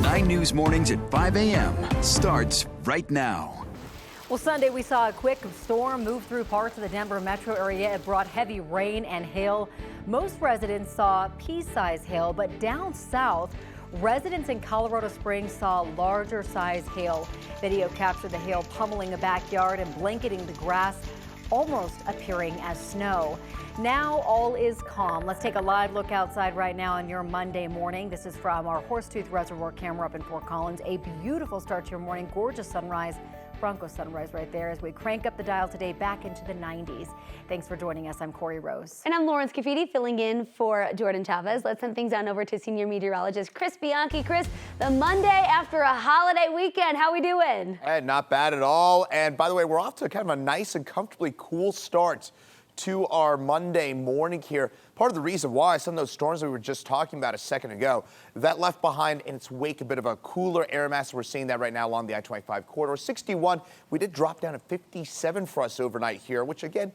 9 News Mornings at 5 a.m. starts right now. Well, Sunday we saw a quick storm move through parts of the Denver metro area. It brought heavy rain and hail. Most residents saw pea-sized hail, but down south, residents in Colorado Springs saw larger size hail. Video captured the hail pummeling a backyard and blanketing the grass, almost appearing as snow. Now all is calm. Let's take a live look outside right now on your Monday morning. This is from our Horsetooth Reservoir camera up in Fort Collins. A beautiful start to your morning. Gorgeous sunrise. Bronco sunrise right there as we crank up the dial today back into the 90s. Thanks for joining us. I'm Corey Rose. And I'm Lawrence Cafidi filling in for Jordan Chavez. Let's send things on over to senior meteorologist Chris Bianchi. Chris, the Monday after a holiday weekend, how we doing? Hey, not bad at all. And by the way, we're off to kind of a nice and comfortably cool start to our Monday morning here. Part of the reason why some of those storms we were just talking about a second ago, that left behind in its wake a bit of a cooler air mass. We're seeing that right now along the I-25 corridor. 61, we did drop down to 57 for us overnight here, which again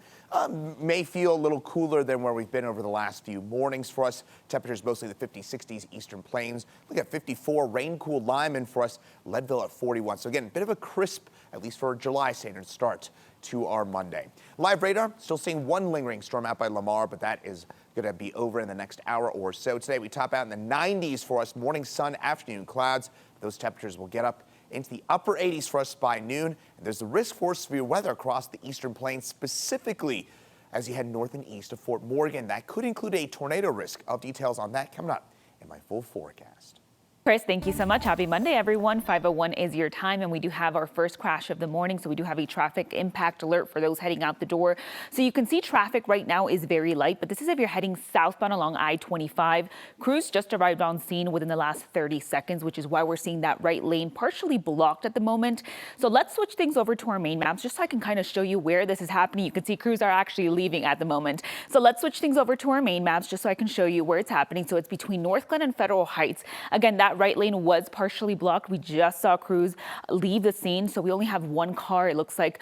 may feel a little cooler than where we've been over the last few mornings for us. Temperatures mostly the 50s, 60s, eastern plains. Look at 54, rain-cooled Lyman for us, Leadville at 41. So again, a bit of a crisp, at least for July standard start to our Monday. Live radar, still seeing one lingering storm out by Lamar, but that is going to be over in the next hour or so. Today we top out in the 90s for us, morning sun, afternoon clouds. Those temperatures will get up into the upper 80s for us by noon. And there's the risk for severe weather across the eastern plains, specifically as you head north and east of Fort Morgan. That could include a tornado risk. I'll have details on that coming up in my full forecast. Chris, thank you so much. Happy Monday, everyone. 5:01 is your time, and we do have our first crash of the morning, so we do have a traffic impact alert for those heading out the door. So you can see traffic right now is very light, but this is if you're heading southbound along I-25. Crews just arrived on scene within the last 30 seconds, which is why we're seeing that right lane partially blocked at the moment. So let's switch things over to our main maps, just so I can kind of show you where this is happening. You can see crews are actually leaving at the moment. So let's switch things over to our main maps, just so I can show you where it's happening. So it's between North Glen and Federal Heights. Again, that right lane was partially blocked. We just saw crews leave the scene, so we only have one car, it looks like,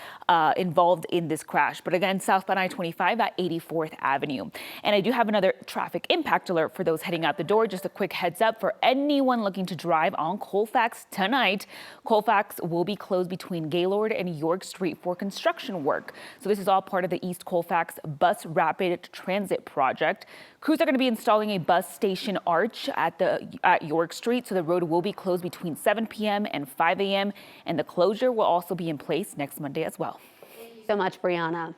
involved in this crash. But again, southbound I-25 at 84th Avenue. And I do have another traffic impact alert for those heading out the door. Just a quick heads up for anyone looking to drive on Colfax tonight. Colfax will be closed between Gaylord and York Street for construction work. So this is all part of the East Colfax Bus Rapid Transit project. Crews are going to be installing a bus station arch at York Street, so the road will be closed between 7 p.m. and 5 a.m. and the closure will also be in place next Monday as well. Thank you so much, Brianna.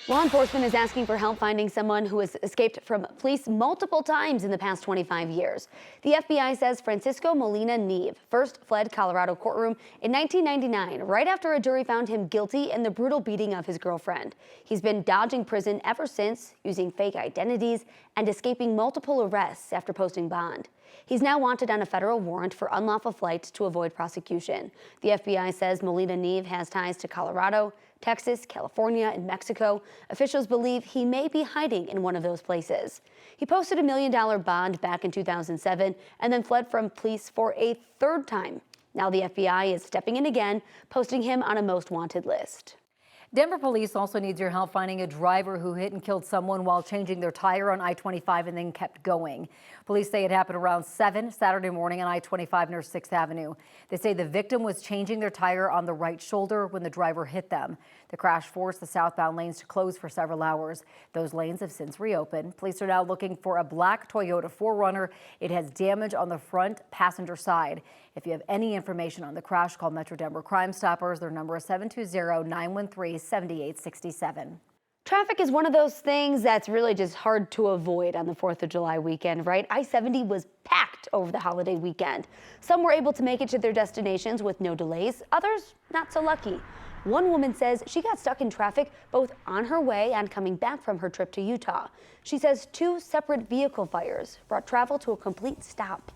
Law enforcement is asking for help finding someone who has escaped from police multiple times in the past 25 years. The FBI says Francisco Molina Neve first fled Colorado courtroom in 1999, right after a jury found him guilty in the brutal beating of his girlfriend. He's been dodging prison ever since, using fake identities and escaping multiple arrests after posting bond. He's now wanted on a federal warrant for unlawful flight to avoid prosecution. The FBI says Molina Neve has ties to Colorado, Texas, California, and Mexico. Officials believe he may be hiding in one of those places. He posted $1 million bond back in 2007 and then fled from police for a third time. Now the FBI is stepping in again, posting him on a most wanted list. Denver police also needs your help finding a driver who hit and killed someone while changing their tire on I-25 and then kept going. Police say it happened around 7 Saturday morning on I-25 near 6th Avenue. They say the victim was changing their tire on the right shoulder when the driver hit them. The crash forced the southbound lanes to close for several hours. Those lanes have since reopened. Police are now looking for a black Toyota 4Runner. It has damage on the front passenger side. If you have any information on the crash, call Metro Denver Crime Stoppers. Their number is 720-913-7867. Traffic is one of those things that's really just hard to avoid on the 4th of July weekend, right? I-70 was packed over the holiday weekend. Some were able to make it to their destinations with no delays, others not so lucky. One woman says she got stuck in traffic both on her way and coming back from her trip to Utah. She says 2 separate vehicle fires brought travel to a complete stop.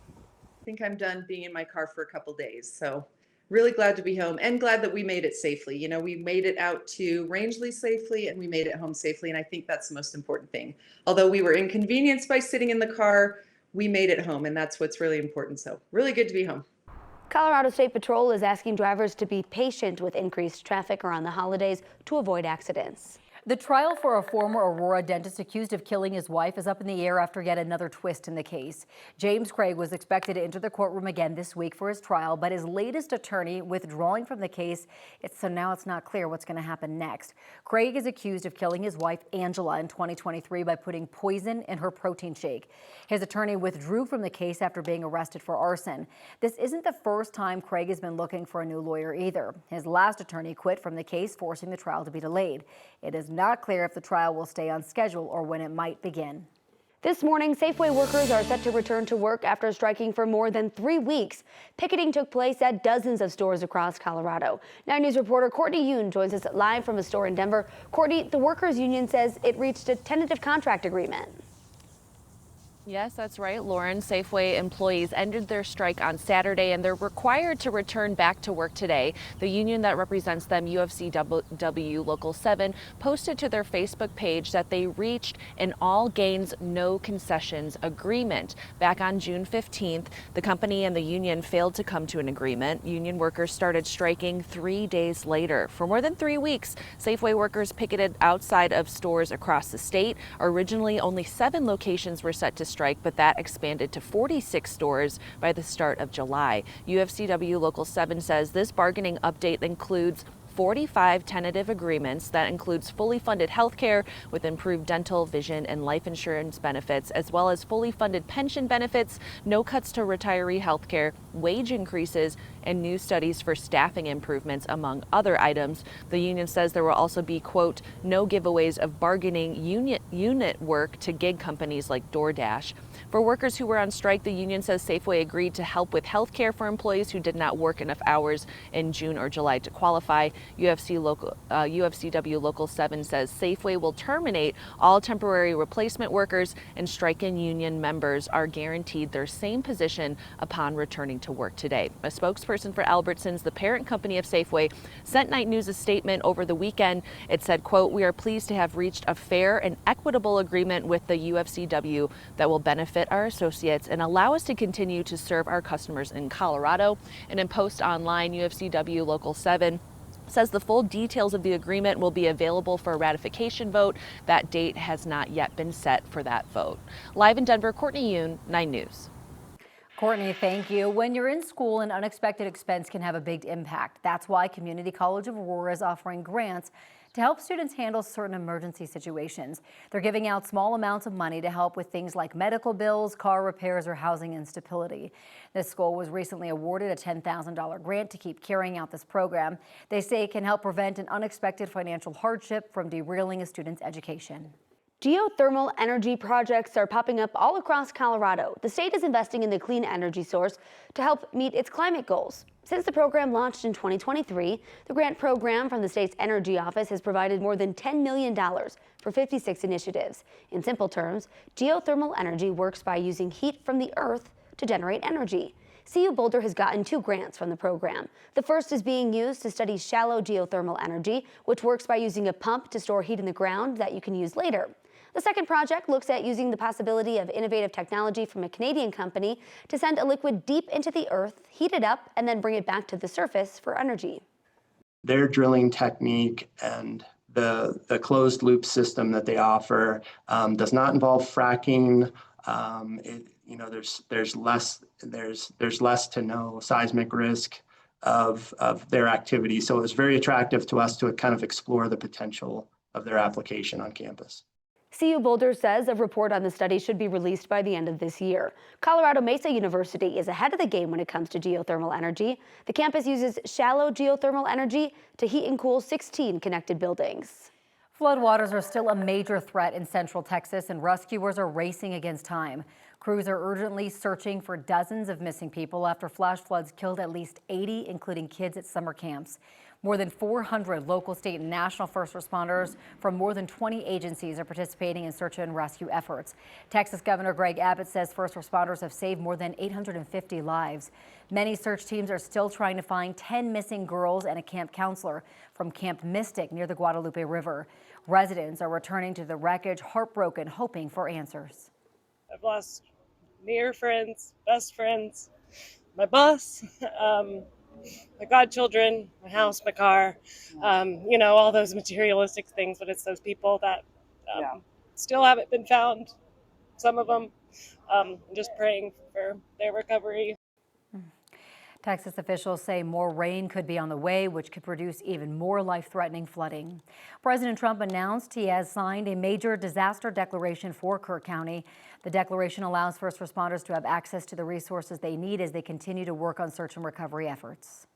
I think I'm done being in my car for a couple days, so really glad to be home and glad that we made it safely. You know, we made it out to Rangeley safely and we made it home safely, and I think that's the most important thing. Although we were inconvenienced by sitting in the car, we made it home, and that's what's really important. So really good to be home. Colorado State Patrol is asking drivers to be patient with increased traffic around the holidays to avoid accidents. The trial for a former Aurora dentist accused of killing his wife is up in the air after yet another twist in the case. James Craig was expected to enter the courtroom again this week for his trial, but his latest attorney withdrawing from the case, so now it's not clear what's going to happen next. Craig is accused of killing his wife, Angela, in 2023 by putting poison in her protein shake. His attorney withdrew from the case after being arrested for arson. This isn't the first time Craig has been looking for a new lawyer either. His last attorney quit from the case, forcing the trial to be delayed. It is not clear if the trial will stay on schedule or when it might begin. This morning, Safeway workers are set to return to work after striking for more than 3 weeks. Picketing took place at dozens of stores across Colorado. 9 News reporter Courtney Yoon joins us live from a store in Denver. Courtney, the workers' union says it reached a tentative contract agreement. Yes, that's right, Lauren. Safeway employees ended their strike on Saturday, and they're required to return back to work today. The union that represents them, UFCW Local 7, posted to their Facebook page that they reached an all gains, no concessions agreement. Back on June 15th, the company and the union failed to come to an agreement. Union workers started striking 3 days later. For more than 3 weeks, Safeway workers picketed outside of stores across the state. Originally, only 7 locations were set to strike, but that expanded to 46 stores by the start of July. UFCW Local 7 says this bargaining update includes 45 tentative agreements. That includes fully funded health care with improved dental, vision, and life insurance benefits, as well as fully funded pension benefits, no cuts to retiree health care, wage increases, and new studies for staffing improvements, among other items. The union says there will also be, quote, no giveaways of bargaining unit work to gig companies like DoorDash. For workers who were on strike, the union says Safeway agreed to help with health care for employees who did not work enough hours in June or July to qualify. UFCW Local 7 says Safeway will terminate all temporary replacement workers, and striking union members are guaranteed their same position upon returning to work today. A spokesperson for Albertsons, the parent company of Safeway, sent Night News a statement over the weekend. It said, quote, we are pleased to have reached a fair and equitable agreement with the UFCW that will benefit our associates and allow us to continue to serve our customers in Colorado. And in post online, UFCW Local 7 says the full details of the agreement will be available for a ratification vote. That date has not yet been set for that vote. Live in Denver, Courtney Yoon, 9 News. Courtney, thank you. When you're in school, an unexpected expense can have a big impact. That's why Community College of Aurora is offering grants to help students handle certain emergency situations. They're giving out small amounts of money to help with things like medical bills, car repairs, or housing instability. This school was recently awarded a $10,000 grant to keep carrying out this program. They say it can help prevent an unexpected financial hardship from derailing a student's education. Geothermal energy projects are popping up all across Colorado. The state is investing in the clean energy source to help meet its climate goals. Since the program launched in 2023, the grant program from the state's energy office has provided more than $10 million for 56 initiatives. In simple terms, geothermal energy works by using heat from the earth to generate energy. CU Boulder has gotten 2 grants from the program. The first is being used to study shallow geothermal energy, which works by using a pump to store heat in the ground that you can use later. The second project looks at using the possibility of innovative technology from a Canadian company to send a liquid deep into the earth, heat it up, and then bring it back to the surface for energy. Their drilling technique and the closed loop system that they offer does not involve fracking. There's less to no seismic risk of their activity. So it was very attractive to us to kind of explore the potential of their application on campus. CU Boulder says a report on the study should be released by the end of this year. Colorado Mesa University is ahead of the game when it comes to geothermal energy. The campus uses shallow geothermal energy to heat and cool 16 connected buildings. Floodwaters are still a major threat in central Texas, and rescuers are racing against time. Crews are urgently searching for dozens of missing people after flash floods killed at least 80, including kids at summer camps. More than 400 local, state, and national first responders from more than 20 agencies are participating in search and rescue efforts. Texas Governor Greg Abbott says first responders have saved more than 850 lives. Many search teams are still trying to find 10 missing girls and a camp counselor from Camp Mystic near the Guadalupe River. Residents are returning to the wreckage, heartbroken, hoping for answers. I've lost near friends, best friends, my boss, my godchildren, my house, my car, all those materialistic things. But it's those people that still haven't been found. Some of them. Just praying for their recovery. Texas officials say more rain could be on the way, which could produce even more life-threatening flooding. President Trump announced he has signed a major disaster declaration for Kirk County. The declaration allows first responders to have access to the resources they need as they continue to work on search and recovery efforts.